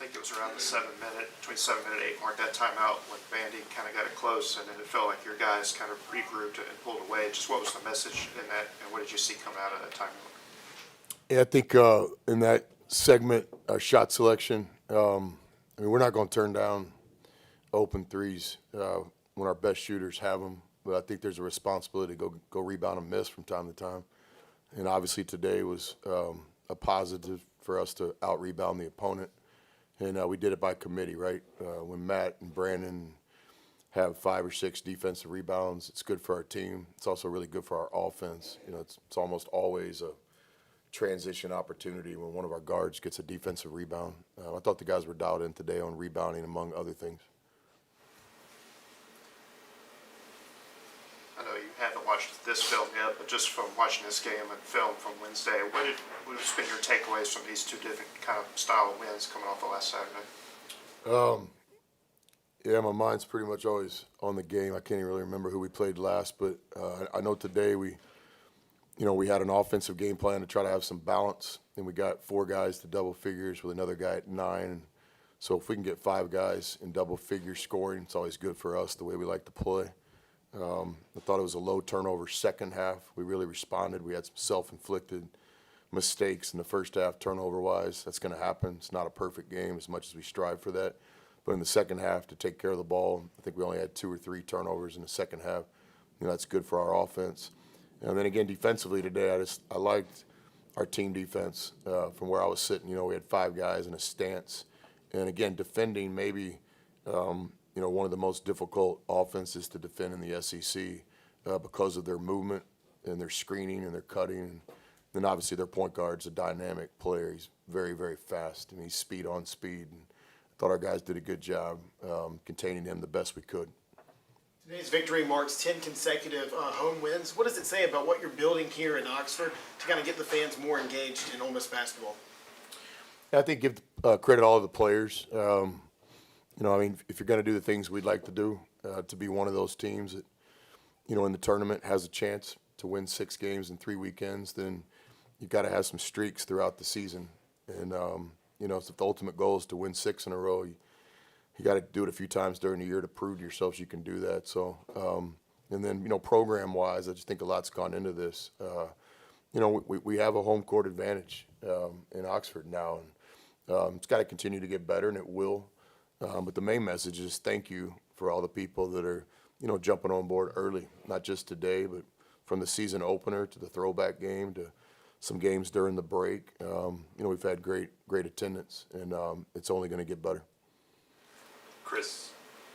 think it was around the between 7 minute and 8 mark, that timeout when Vandy kind of got it close, and then it felt like your guys kind of regrouped and pulled away. Just what was the message in that, and what did you see coming out of that timeout? Yeah, I think in that segment, shot selection, I mean, we're not going to turn down open threes when our best shooters have them, but I think there's a responsibility to go rebound and miss from time to time. And obviously today was a positive for us to out-rebound the opponent. And we did it by committee, right? When Matt and Brandon have 5 or 6 defensive rebounds, it's good for our team. It's also really good for our offense. You know, it's almost always a transition opportunity when one of our guards gets a defensive rebound. I thought the guys were dialed in today on rebounding, among other things. I know you haven't watched this film yet, but just from watching this game and film from Wednesday, what have been your takeaways from these two different kind of style of wins coming off the last Saturday? Yeah, my mind's pretty much always on the game. I can't even really remember who we played last, but I know today we had an offensive game plan to try to have some balance, and we got 4 guys to double figures with another guy at 9. And so if we can get 5 guys in double figure scoring, it's always good for us, the way we like to play. I thought it was a low turnover second half. We really responded. We had some self-inflicted mistakes in the first half turnover-wise. That's going to happen. It's not a perfect game as much as we strive for that. But in the second half, to take care of the ball, I think we only had 2 or 3 turnovers in the second half. That's good for our offense. And then again, defensively today, I liked our team defense from where I was sitting. We had 5 guys in a stance. And again, defending maybe one of the most difficult offenses to defend in the SEC because of their movement and their screening and their cutting. And then obviously their point guard's a dynamic player. He's very, very fast, and he's speed on speed. And I thought our guys did a good job containing him the best we could. Today's victory marks 10 consecutive home wins. What does it say about what you're building here in Oxford to kind of get the fans more engaged in Ole Miss basketball? I think give credit all of the players. I mean, if you're going to do the things we'd like to do, to be one of those teams that, in the tournament has a chance to win 6 games in 3 weekends, then you've got to have some streaks throughout the season. And, so if the ultimate goal is to win 6 in a row, you got to do it a few times during the year to prove to yourselves you can do that. So, and then, program-wise, I just think a lot's gone into this. We have a home court advantage in Oxford now, and it's got to continue to get better, and it will. But the main message is thank you for all the people that are, jumping on board early, not just today, but from the season opener to the throwback game to some games during the break. We've had great attendance, and it's only going to get better. Chris,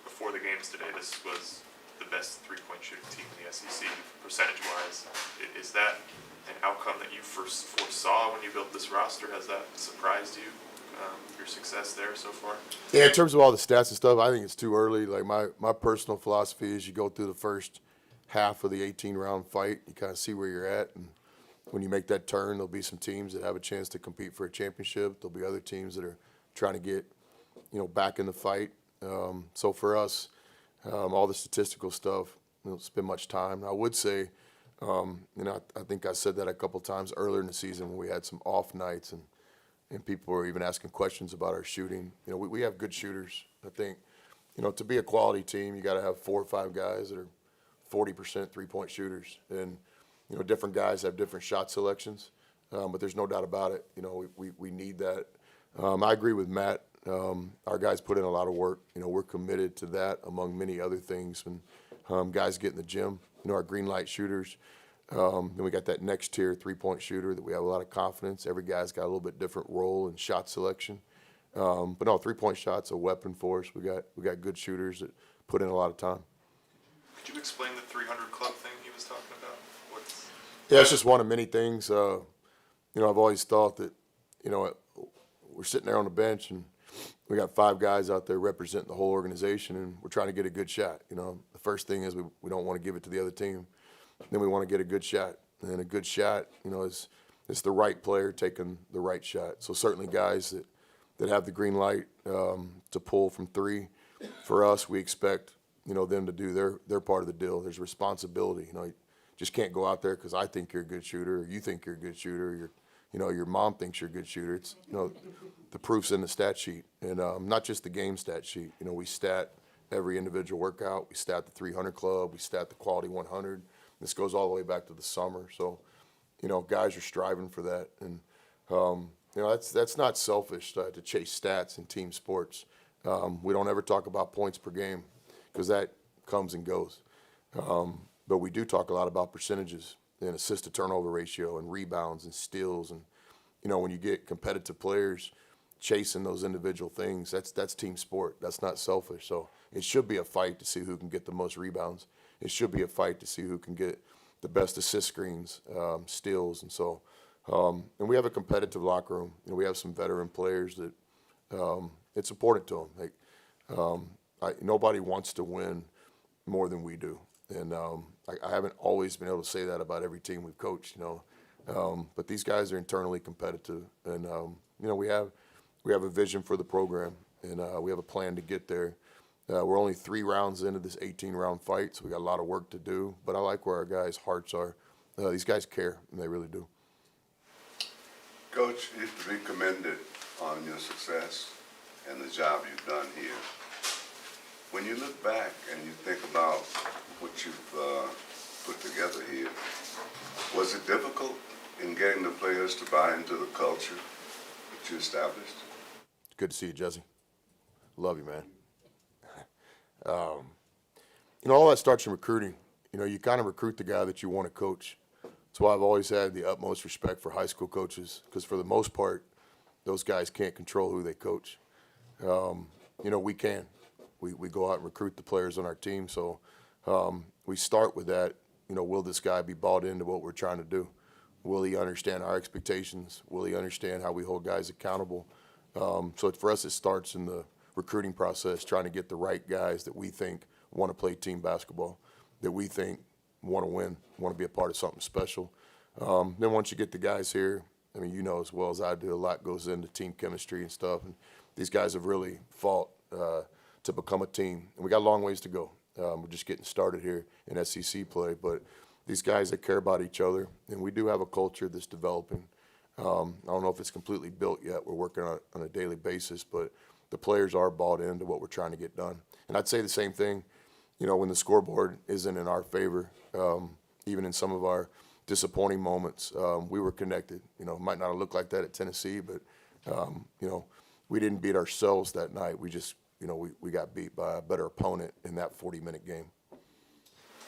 before the games today, this was the best three-point shooting team in the SEC, percentage-wise. Is that an outcome that you first foresaw when you built this roster? Has that surprised you, your success there so far? Yeah, in terms of all the stats and stuff, I think it's too early. Like my personal philosophy is you go through the first half of the 18-round fight, you kind of see where you're at, and when you make that turn, there'll be some teams that have a chance to compete for a championship. There'll be other teams that are trying to get, back in the fight. So for us, all the statistical stuff, don't spend much time. I would say, I think I said that a couple times earlier in the season when we had some off nights and people were even asking questions about our shooting. We have good shooters. I think, to be a quality team, you got to have 4 or 5 guys that are 40% three-point shooters. And, different guys have different shot selections, but there's no doubt about it. We need that. I agree with Matt. Our guys put in a lot of work. We're committed to that among many other things. When guys get in the gym, our green light shooters. Then we got that next tier three-point shooter that we have a lot of confidence. Every guy's got a little bit different role in shot selection. But no, three-point shot's a weapon for us. We got good shooters that put in a lot of time. Could you explain the 300 club thing he was talking about? Yeah, it's just one of many things. I've always thought that, we're sitting there on the bench and we got 5 guys out there representing the whole organization, and we're trying to get a good shot. The first thing is we don't want to give it to the other team. Then we want to get a good shot, and a good shot, is the right player taking the right shot. So certainly guys that have the green light to pull from 3, for us, we expect them to do their part of the deal. There's responsibility. You just can't go out there because I think you're a good shooter, or you think you're a good shooter, or you're your mom thinks you're a good shooter. It's, the proof's in the stat sheet, and not just the game stat sheet. We stat every individual workout. We stat the 300 club. We stat the quality 100. This goes all the way back to the summer. So, guys are striving for that, and that's not selfish to chase stats in team sports. We don't ever talk about points per game because that comes and goes. But we do talk a lot about percentages and assist to turnover ratio and rebounds and steals. And, when you get competitive players chasing those individual things, that's team sport. That's not selfish. So it should be a fight to see who can get the most rebounds. It should be a fight to see who can get the best assist screens, steals. And so, and we have a competitive locker room. We have some veteran players that it's important to them. Nobody wants to win more than we do. And I haven't always been able to say that about every team we've coached, but these guys are internally competitive, and we have a vision for the program, and we have a plan to get there. We're only 3 rounds into this 18-round fight, so we got a lot of work to do. But I like where our guys' hearts are. These guys care, and they really do. Coach, you're to be commended on your success and the job you've done here. When you look back and you think about what you've put together here, was it difficult in getting the players to buy into the culture that you established? Good to see you, Jesse. Love you, man. All that starts in recruiting. You kind of recruit the guy that you want to coach. That's why I've always had the utmost respect for high school coaches, because for the most part, those guys can't control who they coach. We can. We go out and recruit the players on our team. So we start with that. Will this guy be bought into what we're trying to do? Will he understand our expectations? Will he understand how we hold guys accountable? So for us, it starts in the recruiting process, trying to get the right guys that we think want to play team basketball, that we think want to win, want to be a part of something special. Then once you get the guys here, as well as I do, a lot goes into team chemistry and stuff. And these guys have really fought to become a team. And we got a long ways to go. We're just getting started here in SEC play. But these guys that care about each other, and we do have a culture that's developing. I don't know if it's completely built yet. We're working on it on a daily basis, but the players are bought into what we're trying to get done. And I'd say the same thing, when the scoreboard isn't in our favor, even in some of our disappointing moments, we were connected. It might not have looked like that at Tennessee, but, we didn't beat ourselves that night. We just, we got beat by a better opponent in that 40-minute game.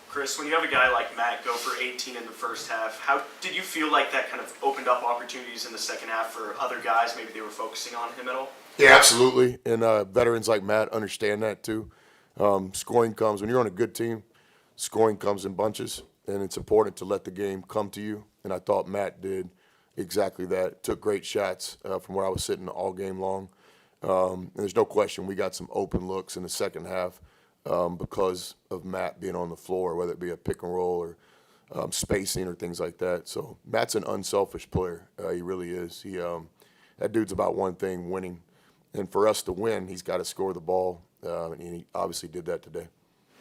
Chris, when you have a guy like Matt go for 18 in the first half, how did you feel like that kind of opened up opportunities in the second half for other guys? Maybe they were focusing on him at all? Yeah, absolutely. And veterans like Matt understand that too. Scoring comes, when you're on a good team, scoring comes in bunches, and it's important to let the game come to you. And I thought Matt did exactly that. Took great shots from where I was sitting all game long. And there's no question we got some open looks in the second half because of Matt being on the floor, whether it be a pick and roll or spacing or things like that. So Matt's an unselfish player. He really is. That dude's about one thing, winning. And for us to win, he's got to score the ball, and he obviously did that today.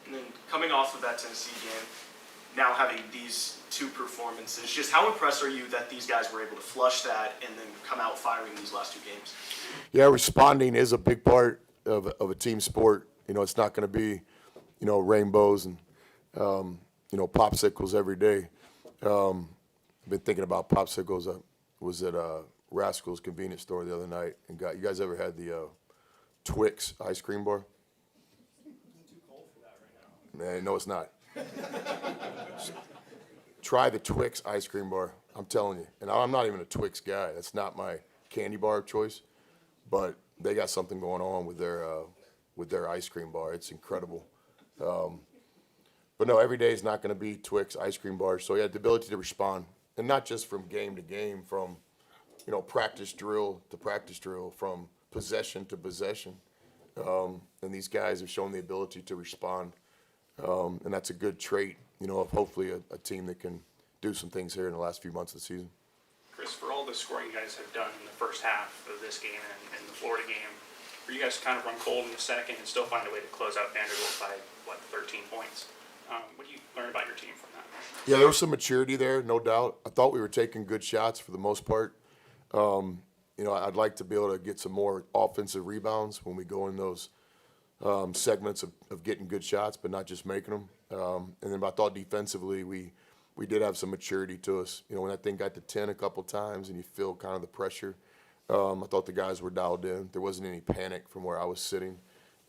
And then coming off of that Tennessee game, now having these 2 performances, just how impressed are you that these guys were able to flush that and then come out firing these last 2 games? Yeah, responding is a big part of a team sport. It's not going to be, rainbows and, popsicles every day. I've been thinking about popsicles. I was at Rascal's convenience store the other night and you guys ever had the Twix ice cream bar? It's too cold for that right now. Man, no, it's not. Try the Twix ice cream bar. I'm telling you. And I'm not even a Twix guy. That's not my candy bar of choice. But they got something going on with their ice cream bar. It's incredible. But no, every day is not going to be Twix ice cream bars. So yeah, the ability to respond, and not just from game to game, from practice drill to practice drill, from possession to possession. And these guys have shown the ability to respond. And that's a good trait, of hopefully a team that can do some things here in the last few months of the season. Chris, for all the scoring you guys have done in the first half of this game and the Florida game, for you guys to kind of run cold in the second and still find a way to close out Vanderbilt by, 13 points. What do you learn about your team from that? Yeah, there was some maturity there, no doubt. I thought we were taking good shots for the most part. You know, I'd like to be able to get some more offensive rebounds when we go in those segments of getting good shots, but not just making them. And then I thought defensively, we did have some maturity to us. You know, when that thing got to 10 a couple times and you feel kind of the pressure, I thought the guys were dialed in. There wasn't any panic from where I was sitting.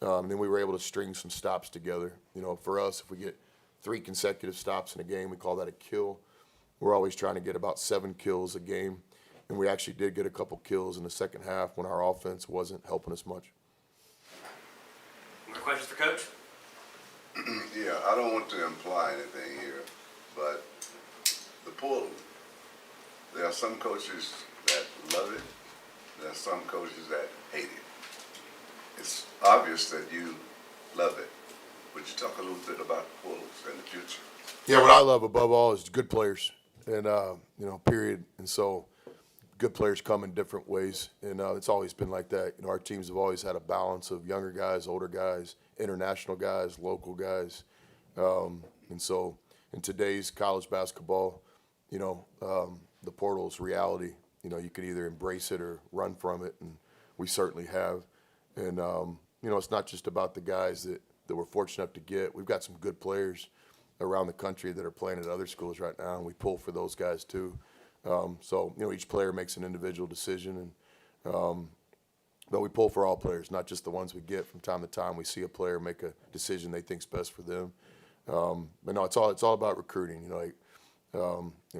And then we were able to string some stops together. You know, for us, if we get 3 consecutive stops in a game, we call that a kill. We're always trying to get about 7 kills a game. And we actually did get a couple kills in the second half when our offense wasn't helping us much. More questions for Coach? Yeah, I don't want to imply anything here, but the portal, there are some coaches that love it, there are some coaches that hate it. It's obvious that you love it. Would you talk a little bit about the portals and the future? Yeah, what I love above all is good players, and you know, period. And so, good players come in different ways, and it's always been like that. You know, our teams have always had a balance of younger guys, older guys, international guys, local guys, and so in today's college basketball, you know, the portal's reality. You know, you could either embrace it or run from it, and we certainly have. And you know, it's not just about the guys that we're fortunate enough to get. We've got some good players around the country that are playing at other schools right now, and we pull for those guys too. So, you know, each player makes an individual decision, and but we pull for all players, not just the ones we get. From time to time, we see a player make a decision they think's best for them. But no, it's all about recruiting. You know, like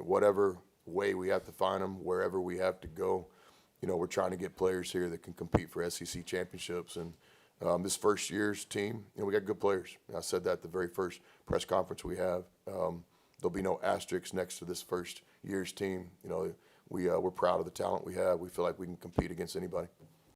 whatever way we have to find them, wherever we have to go. You know, we're trying to get players here that can compete for SEC championships. And this first year's team, you know, we got good players. I said that at the very first press conference we have. There'll be no asterisks next to this first year's team. You know, we're proud of the talent we have. We feel like we can compete against anybody.